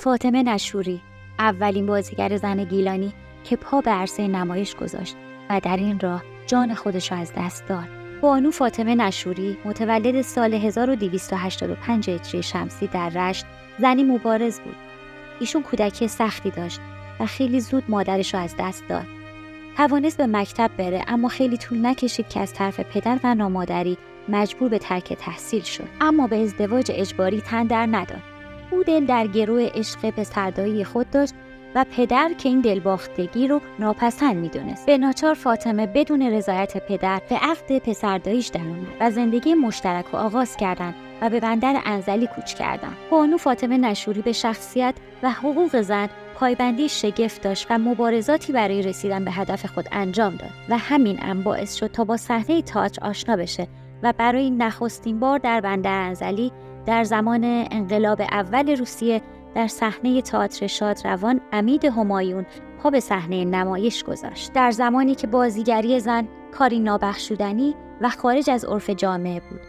فاطمه نشوری، اولین بازیگر زن گیلانی که پا به عرصه نمایش گذاشت و در این راه جان خودش را از دست داد. بانو فاطمه نشوری متولد سال 1285 هجری شمسی در رشت، زنی مبارز بود. ایشون کودکی سختی داشت و خیلی زود مادرش را از دست داد. توانست به مکتب بره، اما خیلی طول نکشید که از طرف پدر و نامادری مجبور به ترک تحصیل شد. اما به ازدواج اجباری تن در نداد. او دل در گرو عشق پسردایی خود داشت و پدر که این دلباختگی رو ناپسند می‌دونست. به ناچار فاطمه بدون رضایت پدر به عقد پسرداییش درآمد و زندگی مشترک رو آغاز کردند و به بندر انزلی کوچ کردند. بانو فاطمه نشوری به شخصیت و حقوق زن پایبندی شگفت داشت و مبارزاتی برای رسیدن به هدف خود انجام داد و همین باعث شد تا با صحنه تئاتر آشنا بشه و برای نخستین بار در بندر انزلی در زمان انقلاب اول روسیه در صحنه تئاتر شادروان امید همایون پا به صحنه نمایش گذاشت. در زمانی که بازیگری زن کاری نابخشودنی و خارج از عرف جامعه بود.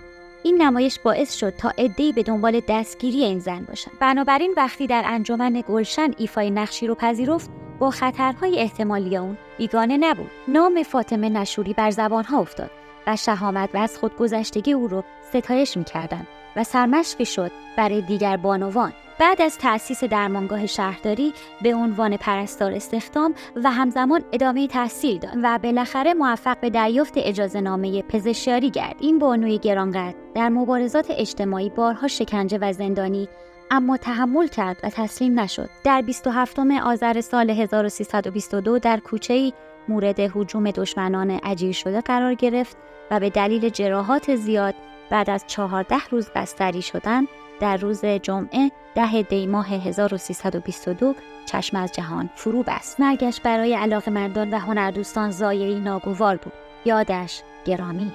این نمایش باعث شد تا عده‌ای به دنبال دستگیری این زن باشند. بنابراین وقتی در انجمن گلشن ایفای نقشی رو پذیرفت، با خطرهای احتمالی اون بیگانه نبود. نام فاطمه نشوری بر زبانها افتاد و شهامت و از خودگذشتگی او رو ستایش می‌کردند و سرمشقی شد برای دیگر بانوان. بعد از تأسیس درمانگاه شهرداری به عنوان پرستار استخدام و همزمان ادامه تحصیل داد و بالاخره موفق به دریافت اجازه‌نامه پزشکیاری گردید. این بانوی گرانقدر در مبارزات اجتماعی بارها شکنجه و زندانی اما تحمل کرد و تسلیم نشد. در 27 آذر سال 1322 در کوچه‌ای مورد هجوم دشمنان اجیر شده قرار گرفت و به دلیل جراحات زیاد بعد از 14 روز بستری شدن در روز جمعه 10 دی ماه 1322 چشم از جهان فرو بست. مرگش برای علاقه‌مندان و هنردوستان ضایعه‌ای ناگوار بود. یادش گرامی.